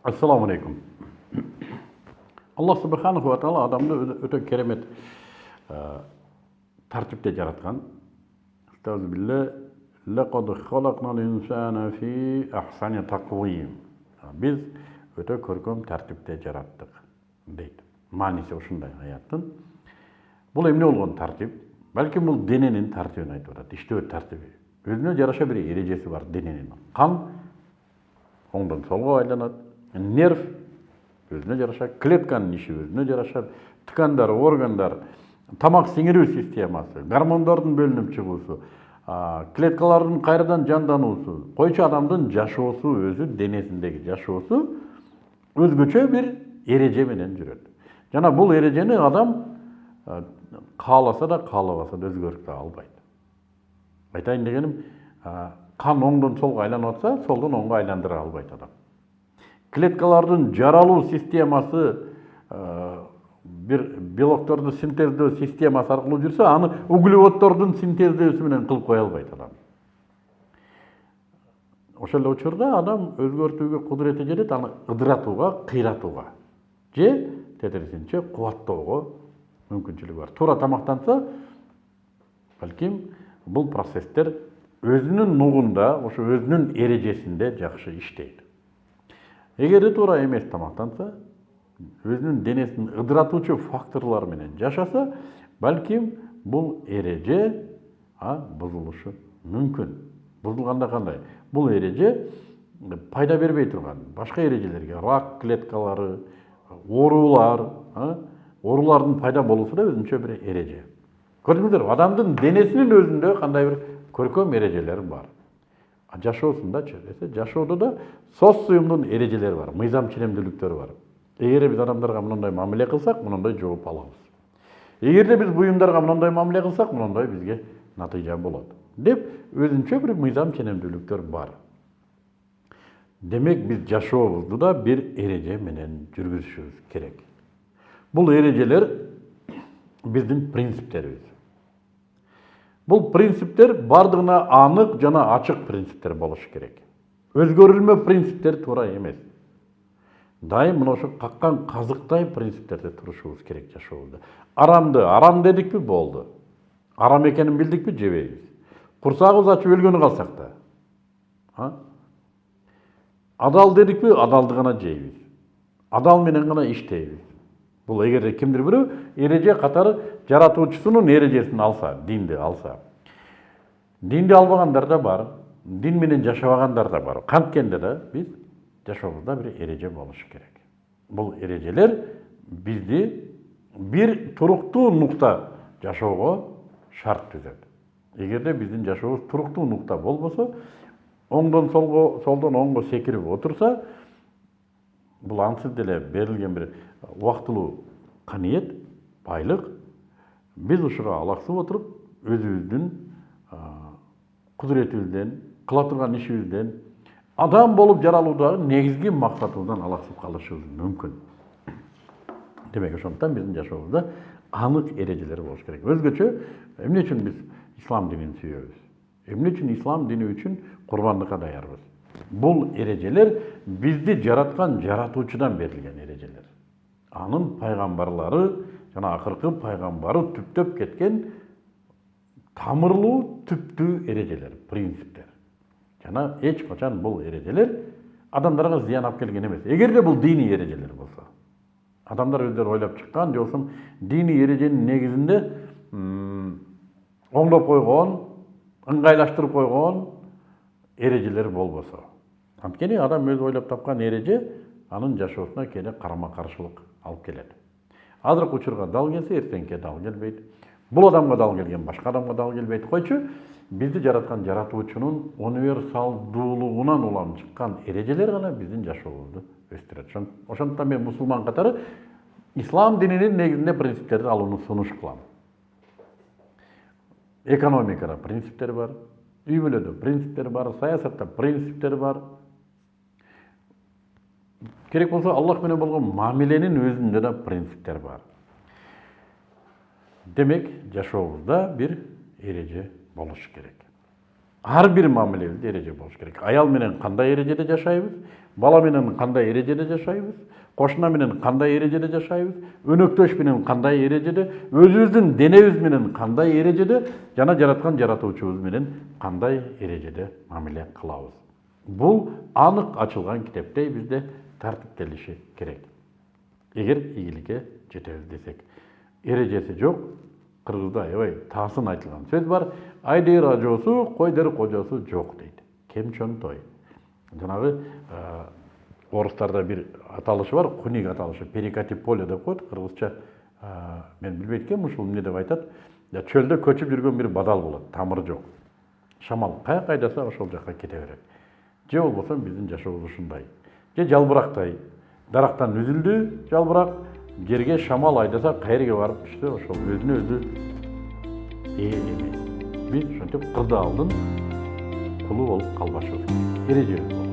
Assalamu alaikum. Allah subhanahu wa ta'ala adamды öte keremet tartipte yaratgan. Estağfirullah. Laqad khalaqnal insana fi ahsani taqvim. Biz öte körküm tartipte yarattık deydi. Manisi uşunday hayattın. Бұл эмне болгон тартип? Балким бул дененин тартибин айтып атат. İşte тартиби. Өзүнө жараша бир эрежеси бар дененин. Кан оңдон солго айланат. Нерв өзүнө жараша, клетканын иши өзүнө жараша, ткандар, органдар, тамак сиңирүү системасы, гормондордун бөлүнүп чыгуусу, клеткалардын кайрадан жандануусу, койчу адамдын жашоосу, өзү денесиндеги жашоосу өзгөчө бир эреже менен жүрөт. Жана бул эрежени адам кааласа да, каалабаса да өзгөртө албайт. Айтайын дегеним, кан оңдон солго айланып атса, солдон оңго айландыра албайт адам. Клеткалардын жаралуу системасы, бир белокторду синтездөө системасы аркылуу жүрсө, аны углеводдордун синтездөөсү менен кылып кое албайт адам. Ошол эле учурда адам өзгөртүүгө кудурети жетет, аны ыдыратууга, кыйратууга же тетерисинче кубаттоого мүмкүнчүлүгү бар. Туура тамактанса, балким бул процесстер өзүнүн нугунда, ошо өзүнүн эрежесинде жакшы иштейт. Эгер туура эмес тамактанса, өзүнүн денесин ыдыратуучу факторлор менен жашаса, балким бул эреже бузулушу мүмкүн. Бузулганда кандай? Бул эреже пайда бербей турган башка эрежелерге, рак клеткалары, оорулар, оорулардын пайда болуусу да өзүнчө бир эреже. Көрдүңүздөр, адамдын денесинин өзүндө кандай бир көркөм эрежелер бар. Жашоосундачы, жашоодо да социумдун эрежелери бар, мыйзам ченемдүүлүктөрү бар. Эгер биз адамдарга мындай мамиле кылсак, мындай жооп алабыз. Эгерде биз буюмдарга мындай мамиле кылсак, мындай бизге натыйжа болот. Деп өзүнчө бир мыйзам ченемдүүлүктөр бар. Демек биз жашообузду да бир эреже менен жүргүзүшүбүз керек. Бул эрежелер биздин принциптерибиз. Бул принциптер бардыгына анык жана ачык принциптер болушу керек. Өзгөрүлмө принциптер туура эмес. Дайым мына ошо каккан казыктай принциптерде турушубуз керек жашообузда. Арамды арам дедикпи, болду. Арам экенин билдикпи, жебейбиз. Курсагыбыз ачып өлгөнү калсак да. Адал дедикпи, адалды гана жейбиз. Адал менен гана иштейбиз. Бул эгерде кимдир бирөө эреже катары жаратуучусунун эрежесин алса, динди алса. Динди албагандар да бар, дин менен жашабагандар да бар. Канткенде да биз жашообузда бир эреже болушу керек. Бул эрежелер бизди бир туруктуу нукта жашоого шарт түзөт. Эгерде биздин жашообуз туруктуу нукта болбосо, оңдон солго, солдон оңго секирип отурса, бул ансыз деле берилген бир убактылуу каниет, байлык, биз ушуга алаксып отуруп, өзүбүздүн кудуретибизден, кыла турган ишибизден, адам болуп жаралуудагы негизги максатыбыздан алаксып калышыбыз мүмкүн. Демек ошондуктан биздин жашообузда анык эрежелер болуш керек. Өзгөчө эмне үчүн биз ислам динин сүйөбүз? Эмне үчүн ислам дини үчүн курбандыкка даярбыз? Бул эрежелер бизди жараткан жаратуучудан берилген эрежелер. Анын пайгамбарлары жана акыркы пайгамбары түптөп кеткен тамырлуу түптүү эрежелер, принциптер. Жана эч качан бул эрежелер адамдарга зыян алып келген эмес. Эгерде бул дини эрежелер болсо, адамдар өздөрү ойлоп чыккан, же болбосо дини эреженин негизинде оңдоп койгон, ыңгайлаштырып койгон эрежелер болбосо. Анткени адам өзү ойлоп тапкан эреже анын жашоосуна кээде карама-каршылык алып келет. Азыркы учурга дал келсе, эртеңке дал келбейт. Бул адамга дал келген, башка адамга дал келбейт. Койчу, бизди жараткан жаратуучунун универсалдуулугунан улам чыккан эрежелер гана биздин жашообузду өстүрөт. Ошондуктан мен мусулман катары ислам дининин негизинде принциптерди алууну сунуш кылам. Экономикада принциптер бар, үй бүлөдө принциптер бар, саясатта принциптер бар. Керек болсо Аллах менен болгон мамиленин өзүндө да принциптер бар. Демек, жашообузда бир эреже болуш керек. Ар бир мамилебизде эреже болуш керек. Аял менен кандай эрежеде жашайбыз? бала менен кандай эрежеде жашайбыз, кошуна менен кандай эрежеде жашайбыз, өнөктөш менен кандай эрежеде, өзүбүздүн денебиз менен кандай эрежеде жана жараткан жаратуучубуз менен кандай эрежеде мамиле кылабыз. Бул анық ачылган китепте бизде тартиптелиши керек. Эгер ийгиликке жетебиз десек, эрежеси жок, кыргызда аябай таасын айтылган сөз бар. Ай дер ажоосу, кой дер кожосу жок дейт. Кемчон той. Жанагы орустарда бир аталышы бар, куник аталышы, перекати поле деп коет, кыргызча мен билбейт экенмин ушул эмне деп айтат. Чөлдө көчүп жүргөн бир бадал болот, тамыры жок. Шамал каяка айдаса ошол жакка кете берет. Же болбосо биздин жашообуз ушундай. Же жалбырактай, дарактан үзүлдү жалбырак, жерге шамал айдаса кайерге барып түштү, ошол өзүнө өзү эмес. Биз ошентип кырдаалдын кулу болуп калбашыбыз керек. Эрежебиз